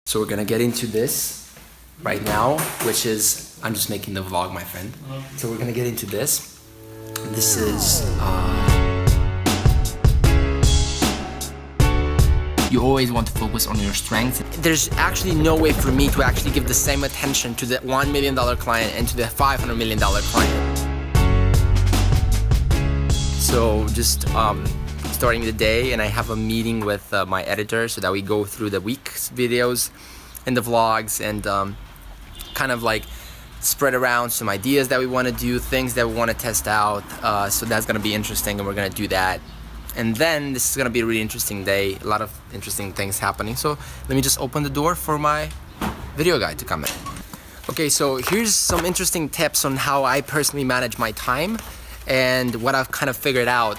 So we're gonna get into this right now, which is, I'm just making the vlog, my friend. So we're gonna get into this. This is, you always want to focus on your strengths. There's actually no way for me to actually give the same attention to the $1 million client and to the $500 million client. So just starting the day, and I have a meeting with my editor so that we go through the week's videos and the vlogs and kind of like spread around some ideas that we want to do, things that we want to test out. So that's going to be interesting, and we're going to do that. And then this is going to be a really interesting day, a lot of interesting things happening. So let me just open the door for my video guy to come in. Okay, so here's some interesting tips on how I personally manage my time. And what I've kind of figured out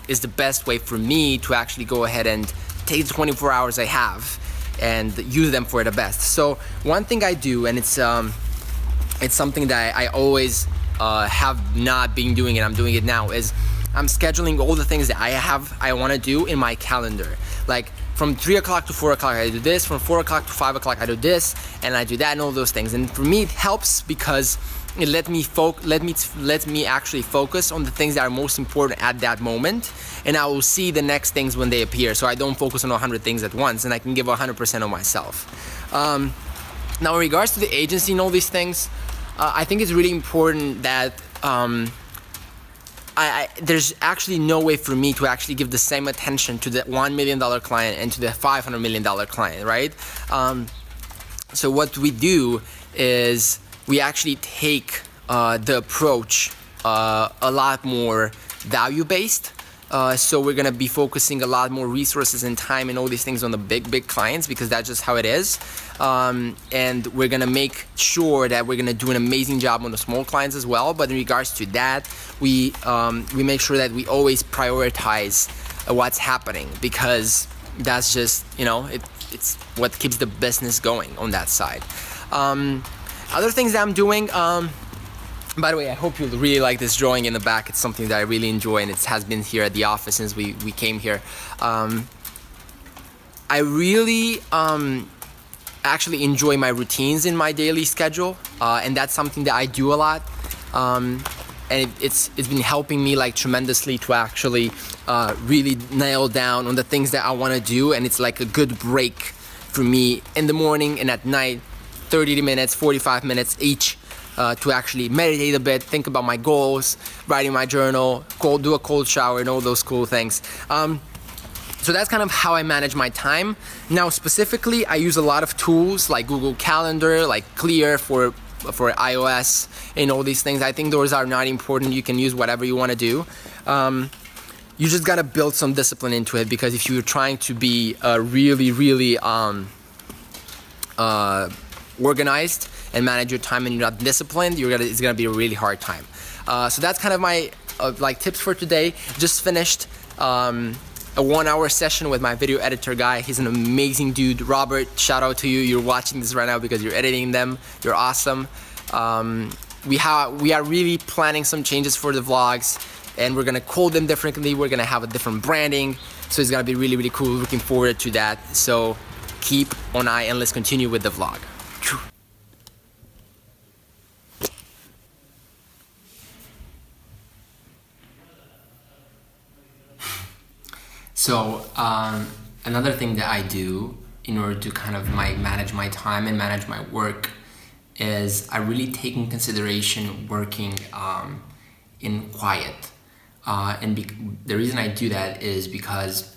is the best way for me to actually go ahead and take the 24 hours I have and use them for the best. So one thing I do, and it's something that I always have not been doing, and I'm doing it now, is I'm scheduling all the things that I want to do in my calendar. Like from 3 o'clock to 4 o'clock I do this, from 4 o'clock to 5 o'clock I do this, and I do that and all those things. And for me it helps because it lets me actually focus on the things that are most important at that moment, and I will see the next things when they appear, so I don't focus on 100 things at once, and I can give 100% of myself. Now in regards to the agency and all these things, I think it's really important that there's actually no way for me to actually give the same attention to the $1 million client and to the $500 million client, right? So what we do is we actually take the approach a lot more value-based. So we're gonna be focusing a lot more resources and time and all these things on the big clients, because that's just how it is. And we're gonna make sure that we're gonna do an amazing job on the small clients as well. But in regards to that, we make sure that we always prioritize what's happening, because that's just, you know, it's what keeps the business going on that side. Other things that I'm doing, by the way, I hope you'll really like this drawing in the back. It's something that I really enjoy, and it has been here at the office since we came here. I really actually enjoy my routines in my daily schedule, and that's something that I do a lot. And it's been helping me like tremendously to actually really nail down on the things that I want to do, and it's like a good break for me in the morning and at night. 30 minutes, 45 minutes each to actually meditate a bit, think about my goals, writing my journal, do a cold shower, and all those cool things. So that's kind of how I manage my time. Now specifically, I use a lot of tools like Google Calendar, like Clear for iOS, and all these things. I think those are not important. You can use whatever you want to do. You just gotta build some discipline into it, because if you're trying to be really organized and manage your time and you're not disciplined, it's gonna be a really hard time. So that's kind of my like tips for today. Just finished a 1-hour session with my video editor guy. He's an amazing dude. Robert, shout out to you. You're watching this right now because you're editing them. You're awesome. We are really planning some changes for the vlogs, and we're gonna call them differently. We're gonna have a different branding, so it's gonna be really cool. Looking forward to that. So keep an eye, and let's continue with the vlog. So another thing that I do in order to kind of manage my time and manage my work is I really take in consideration working in quiet. And the reason I do that is because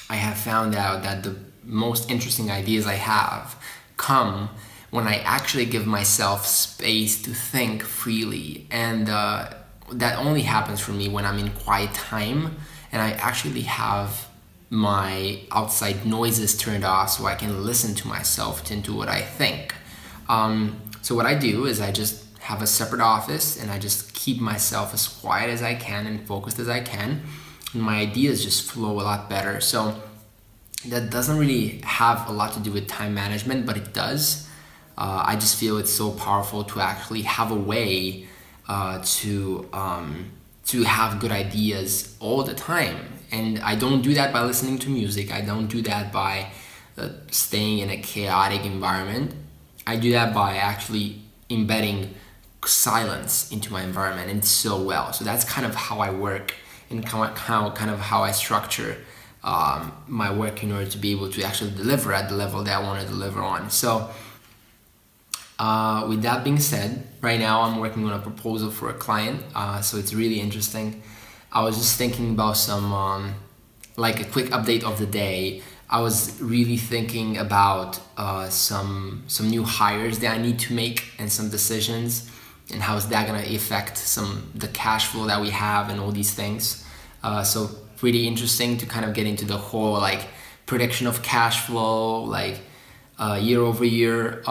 I have found out that the most interesting ideas I have come when I actually give myself space to think freely, and that only happens for me when I'm in quiet time and I actually have my outside noises turned off so I can listen to myself and do what I think. So what I do is I just have a separate office, and I just keep myself as quiet as I can and focused as I can, and my ideas just flow a lot better. So that doesn't really have a lot to do with time management, but it does. I just feel it's so powerful to actually have a way to have good ideas all the time. And I don't do that by listening to music. I don't do that by staying in a chaotic environment, I do that by actually embedding silence into my environment, and so well. So that's kind of how I work, and how I structure my work in order to be able to actually deliver at the level that I want to deliver on. So with that being said, right now I'm working on a proposal for a client, so it's really interesting. I was just thinking about some like a quick update of the day. I was really thinking about some new hires that I need to make, and some decisions, and how is that gonna affect the cash flow that we have and all these things. So pretty interesting to kind of get into the whole like prediction of cash flow, like year over year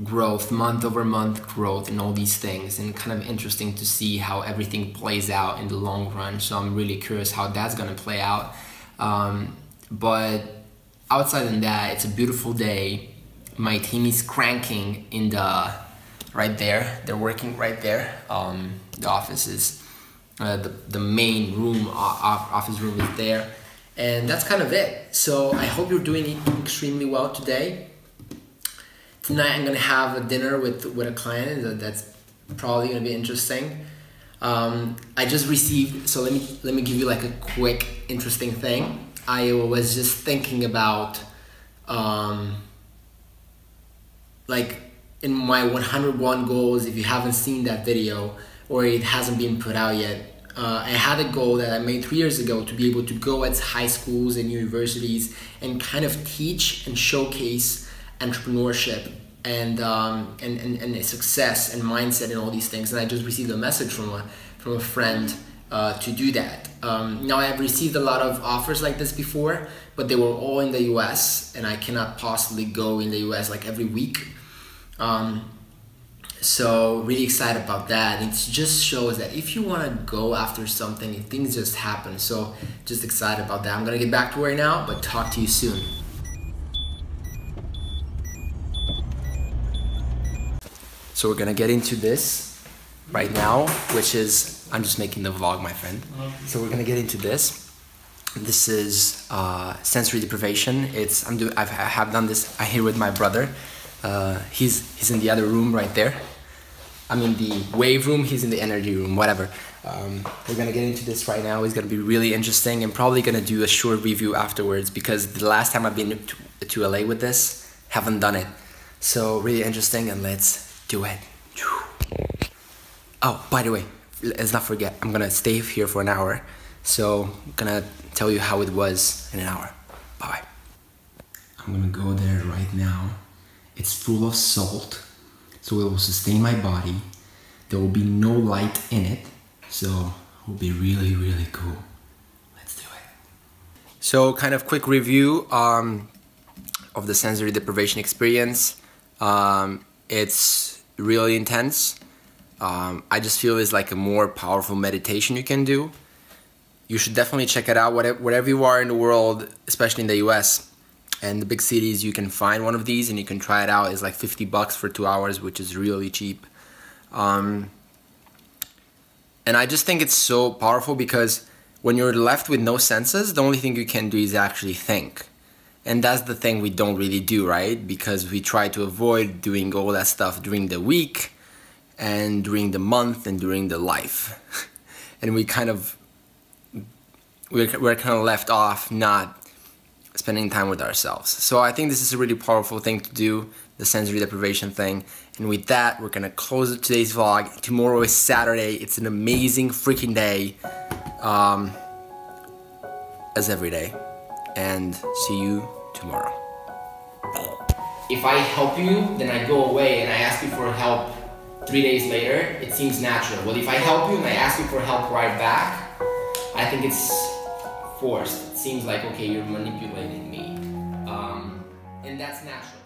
growth, month over month growth, and all these things, and kind of interesting to see how everything plays out in the long run. So I'm really curious how that's gonna play out. But outside of that, it's a beautiful day. My team is cranking in right there. They're working right there. The office is the main room, office room is there, and that's kind of it. So I hope you're doing extremely well today. Tonight I'm gonna have a dinner with a client. That's probably gonna be interesting. I just received, so let me give you like a quick interesting thing. I was just thinking about like in my 101 goals, if you haven't seen that video or it hasn't been put out yet, I had a goal that I made 3 years ago to be able to go at high schools and universities and kind of teach and showcase entrepreneurship and success and mindset and all these things. And I just received a message from a friend to do that. Now I have received a lot of offers like this before, but they were all in the US, and I cannot possibly go in the US like every week. So really excited about that. It just shows that if you want to go after something, things just happen. So just excited about that. I'm gonna get back to work now, but talk to you soon. So we're gonna get into this right now, which is, I'm just making the vlog, my friend. So we're gonna get into this. This is sensory deprivation. I have done this here with my brother. He's in the other room right there. I'm in the wave room, he's in the energy room, whatever. We're gonna get into this right now. It's gonna be really interesting, and probably gonna do a short review afterwards, because the last time I've been to LA with this, haven't done it. So really interesting, and let's do it. Oh, by the way, let's not forget, I'm gonna stay here for an hour. So I'm gonna tell you how it was in an hour. Bye-bye. I'm gonna go there right now. It's full of salt, so it will sustain my body. There will be no light in it, so it will be really, really cool. Let's do it. So kind of quick review of the sensory deprivation experience. It's really intense. I just feel it's like a more powerful meditation you can do. You should definitely check it out wherever you are in the world, especially in the US. And the big cities, you can find one of these and you can try it out. It's like 50 bucks for 2 hours, which is really cheap. And I just think it's so powerful, because when you're left with no senses, the only thing you can do is actually think. And that's the thing we don't really do, right? Because we try to avoid doing all that stuff during the week and during the month and during the life. And we're kind of left off not spending time with ourselves. So I think this is a really powerful thing to do, the sensory deprivation thing. And with that, we're gonna close today's vlog. Tomorrow is Saturday. It's an amazing freaking day, as every day. And see you tomorrow. If I help you, then I go away and I ask you for help 3 days later, it seems natural. But if I help you and I ask you for help right back, I think it's forced. It seems like, okay, you're manipulating me. And that's natural.